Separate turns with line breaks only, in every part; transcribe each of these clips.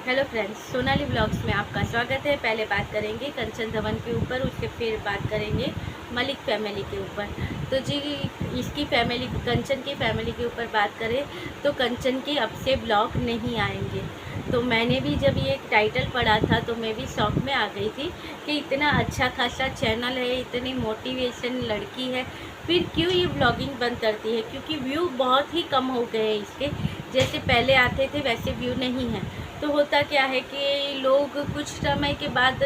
Hello friends, Sonali blogs में आपका स्वागत है। पहले बात करेंगे कंचन धवन के ऊपर, उसके फिर बात करेंगे मलिक फैमिली के ऊपर। तो जी, इसकी फैमिली, कंचन की फैमिली के ऊपर बात करें तो कंचन के अब से ब्लॉग नहीं आएंगे। तो मैंने भी जब ये टाइटल पढ़ा था तो मैं भी शौक में आ गई थी कि इतना अच्छा खासा चैनल है, इतनी मोटिवेशन लड़की है, फिर क्यों ये ब्लॉगिंग बंद करती है। क्योंकि व्यू बहुत ही कम हो गए हैं इसके, जैसे पहले आते थे वैसे व्यू नहीं है। तो होता क्या है कि लोग कुछ समय के बाद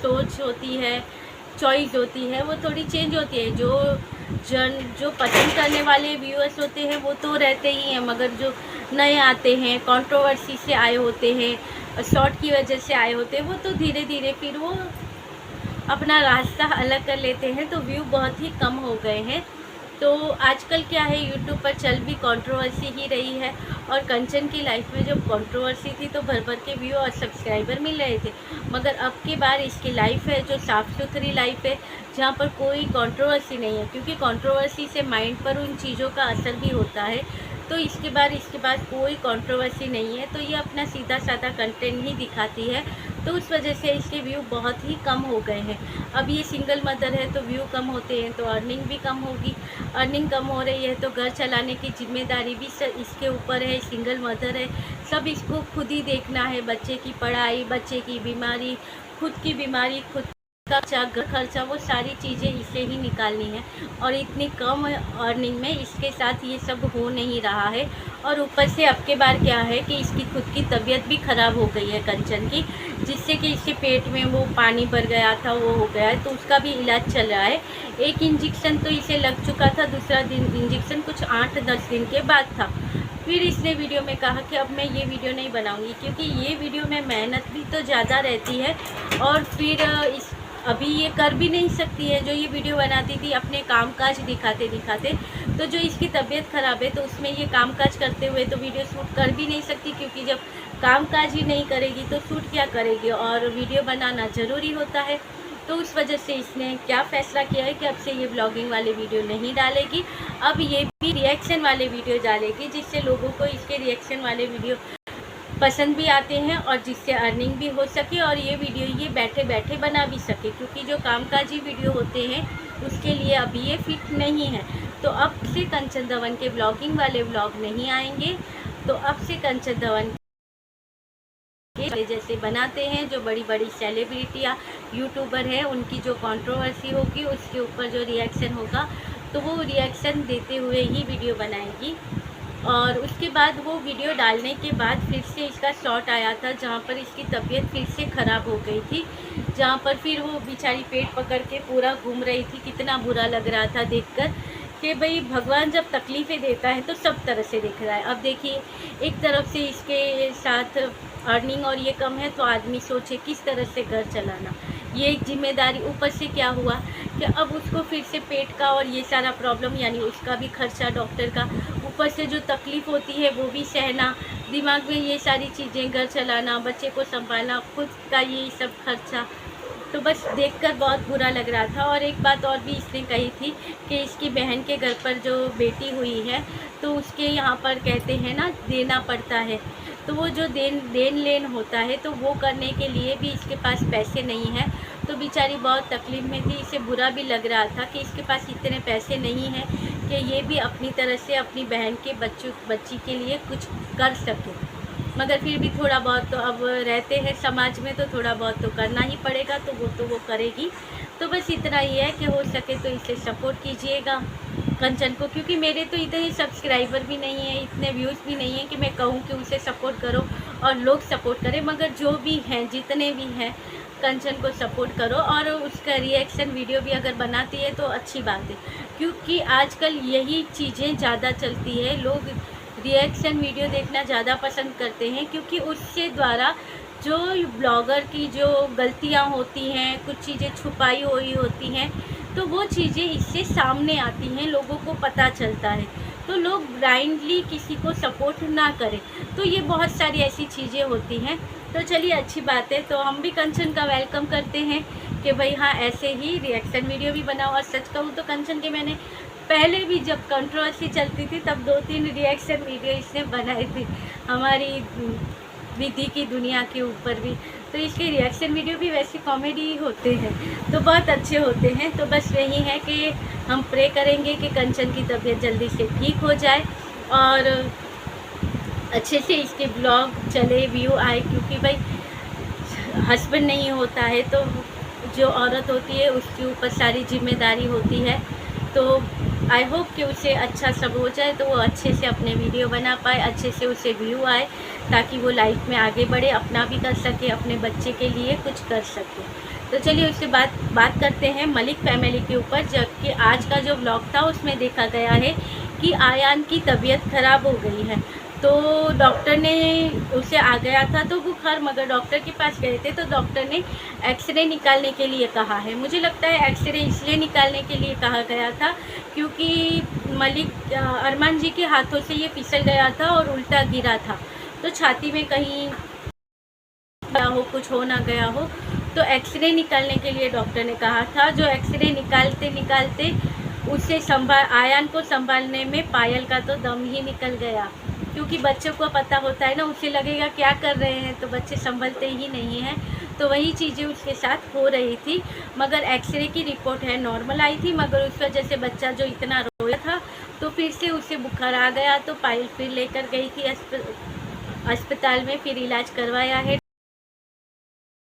सोच होती है, चॉइस होती है, वो थोड़ी चेंज होती है। जो पसंद करने वाले व्यूअर्स होते हैं वो तो रहते ही हैं, मगर जो नए आते हैं, कंट्रोवर्सी से आए होते हैं, शॉर्ट की वजह से आए होते हैं, वो तो धीरे धीरे फिर वो अपना रास्ता अलग कर लेते हैं। तो व्यू बहुत ही कम हो गए हैं। तो आजकल क्या है, यूट्यूब पर चल भी कंट्रोवर्सी ही रही है। और कंचन की लाइफ में जब कंट्रोवर्सी थी तो भर भर के व्यू और सब्सक्राइबर मिल रहे थे, मगर अब की बार इसकी लाइफ है जो साफ़ सुथरी लाइफ है, जहाँ पर कोई कंट्रोवर्सी नहीं है। क्योंकि कंट्रोवर्सी से माइंड पर उन चीज़ों का असर भी होता है। तो इसके बाद कोई कंट्रोवर्सी नहीं है, तो ये अपना सीधा साधा कंटेंट ही दिखाती है। तो उस वजह से इसके व्यू बहुत ही कम हो गए हैं। अब ये सिंगल मदर है तो व्यू कम होते हैं, तो अर्निंग भी कम होगी। अर्निंग कम हो रही है तो घर चलाने की जिम्मेदारी भी इसके ऊपर है। सिंगल मदर है, सब इसको खुद ही देखना है। बच्चे की पढ़ाई, बच्चे की बीमारी, खुद की बीमारी, खुद का खर्चा, घर खर्चा, वो सारी चीज़ें इसे ही निकालनी है। और इतनी कम अर्निंग में इसके साथ ये सब हो नहीं रहा है। और ऊपर से अब के बार क्या है कि इसकी खुद की तबीयत भी ख़राब हो गई है कंचन की, जिससे कि इसके पेट में वो पानी भर गया था, वो हो गया है। तो उसका भी इलाज चल रहा है। एक इंजेक्शन तो इसे लग चुका था, दूसरा इंजेक्शन कुछ 8-10 दिन के बाद था। फिर इसने वीडियो में कहा कि अब मैं ये वीडियो नहीं बनाऊंगी, क्योंकि ये वीडियो में मेहनत भी तो ज़्यादा रहती है। और फिर अभी ये कर भी नहीं सकती है जो ये वीडियो बनाती थी अपने कामकाज दिखाते दिखाते। तो जो इसकी तबीयत ख़राब है तो उसमें ये कामकाज करते हुए तो वीडियो शूट कर भी नहीं सकती, क्योंकि जब कामकाज ही नहीं करेगी तो शूट क्या करेगी। और वीडियो बनाना ज़रूरी होता है। तो उस वजह से इसने क्या फ़ैसला किया है कि अब से ये ब्लॉगिंग वाले वीडियो नहीं डालेगी, अब ये भी रिएक्शन वाले वीडियो डालेगी, जिससे लोगों को इसके रिएक्शन वाले वीडियो पसंद भी आते हैं और जिससे अर्निंग भी हो सके। और ये वीडियो ये बैठे बैठे बना भी सके, क्योंकि जो कामकाजी वीडियो होते हैं उसके लिए अभी ये फिट नहीं है। तो अब से कंचन धवन के ब्लॉगिंग वाले ब्लॉग नहीं आएंगे। तो अब से कंचन धवन के जैसे बनाते हैं, जो बड़ी बड़ी सेलिब्रिटियाँ यूट्यूबर हैं, उनकी जो कंट्रोवर्सी होगी उसके ऊपर जो रिएक्शन होगा तो वो रिएक्शन देते हुए ही वीडियो बनाएगी। और उसके बाद वो वीडियो डालने के बाद फिर से इसका शॉट आया था जहाँ पर इसकी तबीयत फिर से ख़राब हो गई थी, जहाँ पर फिर वो बेचारी पेट पकड़ के पूरा घूम रही थी। कितना बुरा लग रहा था देखकर कि भाई भगवान जब तकलीफ़ें देता है तो सब तरह से देख रहा है। अब देखिए, एक तरफ से इसके साथ अर्निंग और ये कम है तो आदमी सोचे किस तरह से घर चलाना, ये एक जिम्मेदारी। ऊपर से क्या हुआ कि अब उसको फिर से पेट का और ये सारा प्रॉब्लम, यानी उसका भी खर्चा डॉक्टर का, ऊपर से जो तकलीफ़ होती है वो भी सहना, दिमाग में ये सारी चीज़ें, घर चलाना, बच्चे को संभालना, खुद का ये सब खर्चा। तो बस देखकर बहुत बुरा लग रहा था। और एक बात और भी इसने कही थी कि इसकी बहन के घर पर जो बेटी हुई है तो उसके यहाँ पर कहते हैं ना, देना पड़ता है। तो वो जो देन लेन होता है तो वो करने के लिए भी इसके पास पैसे नहीं हैं। तो बेचारी बहुत तकलीफ़ में थी। इसे बुरा भी लग रहा था कि इसके पास इतने पैसे नहीं हैं कि ये भी अपनी तरह से अपनी बहन के बच्ची के लिए कुछ कर सके। मगर फिर भी थोड़ा बहुत तो अब रहते हैं समाज में, तो थोड़ा बहुत तो करना ही पड़ेगा, तो वो करेगी। तो बस इतना ही है कि हो सके तो इसे सपोर्ट कीजिएगा कंचन को, क्योंकि मेरे तो इतने सब्सक्राइबर भी नहीं है, इतने व्यूज़ भी नहीं है कि मैं कहूँ कि उसे सपोर्ट करो और लोग सपोर्ट करें। मगर जो भी हैं, जितने भी हैं, कंचन को सपोर्ट करो। और उसका रिएक्शन वीडियो भी अगर बनाती है तो अच्छी बात है, क्योंकि आजकल यही चीज़ें ज़्यादा चलती है। लोग रिएक्शन वीडियो देखना ज़्यादा पसंद करते हैं, क्योंकि उससे द्वारा जो ब्लॉगर की जो गलतियां होती हैं, कुछ चीज़ें छुपाई हुई होती हैं, तो वो चीज़ें इससे सामने आती हैं, लोगों को पता चलता है। तो लोग ब्लाइंडली किसी को सपोर्ट ना करें। तो ये बहुत सारी ऐसी चीज़ें होती हैं। तो चलिए, अच्छी बात है। तो हम भी कंचन का वेलकम करते हैं कि भाई हाँ, ऐसे ही रिएक्शन वीडियो भी बनाओ। और सच कहूँ तो कंचन के मैंने पहले भी जब कंट्रोवर्सी चलती थी तब 2-3 रिएक्शन वीडियो इसने बनाई थी। हमारी विधि की दुनिया के ऊपर भी। तो इसके रिएक्शन वीडियो भी वैसे कॉमेडी होते हैं, तो बहुत अच्छे होते हैं। तो बस वही है कि हम प्रे करेंगे कि कंचन की तबीयत जल्दी से ठीक हो जाए और अच्छे से इसके ब्लॉग चले, व्यू आए, क्योंकि भाई हस्बैंड नहीं होता है तो जो औरत होती है उसके ऊपर सारी जिम्मेदारी होती है। तो आई होप कि उसे अच्छा सब हो जाए, तो वो अच्छे से अपने वीडियो बना पाए, अच्छे से उसे व्यू आए, ताकि वो लाइफ में आगे बढ़े, अपना भी कर सके, अपने बच्चे के लिए कुछ कर सके। तो चलिए उससे बात करते हैं मलिक फैमिली के ऊपर। जबकि आज का जो ब्लॉग था उसमें देखा गया है कि आयान की तबीयत ख़राब हो गई है। तो डॉक्टर ने उसे आ गया था तो बुखार, मगर डॉक्टर के पास गए थे तो डॉक्टर ने एक्सरे निकालने के लिए कहा है। मुझे लगता है एक्सरे इसलिए निकालने के लिए कहा गया था क्योंकि मलिक अरमान जी के हाथों से ये फिसल गया था और उल्टा गिरा था, तो छाती में कहीं हो, कुछ हो ना गया हो, तो एक्सरे निकालने के लिए डॉक्टर ने कहा था। जो एक्सरे निकालते निकालते उसे आयान को संभालने में पायल का तो दम ही निकल गया, क्योंकि बच्चों को पता होता है ना, उसे लगेगा क्या कर रहे हैं, तो बच्चे संभलते ही नहीं हैं। तो वही चीज़ें उसके साथ हो रही थी, मगर एक्सरे की रिपोर्ट है नॉर्मल आई थी, मगर उस वजह से बच्चा जो इतना रोया था तो फिर से उसे बुखार आ गया, तो पायल फिर लेकर गई थी अस्पताल में, फिर इलाज करवाया है,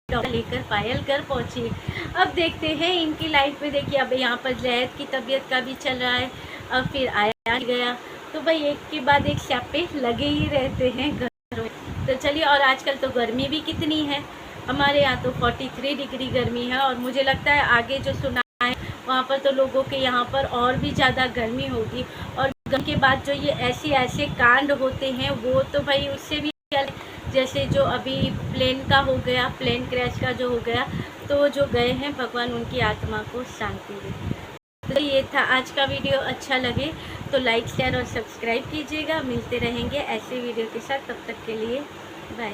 लेकर पायल घर पहुंची। अब देखते हैं इनकी लाइफ में। देखिए अब यहाँ पर जैद की तबीयत का भी चल रहा है, अब फिर आया गया, तो भाई एक के बाद एक स्यापे लगे ही रहते हैं घर में। तो चलिए, और आजकल तो गर्मी भी कितनी है, हमारे यहाँ तो 43 डिग्री गर्मी है, और मुझे लगता है आगे जो सुना है वहाँ पर तो लोगों के यहाँ पर और भी ज़्यादा गर्मी होगी। और गर्मी के बाद जो ये ऐसे कांड होते हैं वो तो भाई उससे भी, जैसे जो अभी प्लेन का हो गया, प्लेन क्रैश का जो हो गया, तो जो गए हैं भगवान उनकी आत्मा को शांति दे। तो ये था आज का वीडियो। अच्छा लगे तो लाइक, शेयर और सब्सक्राइब कीजिएगा। मिलते रहेंगे ऐसे वीडियो के साथ, तब तक के लिए बाय।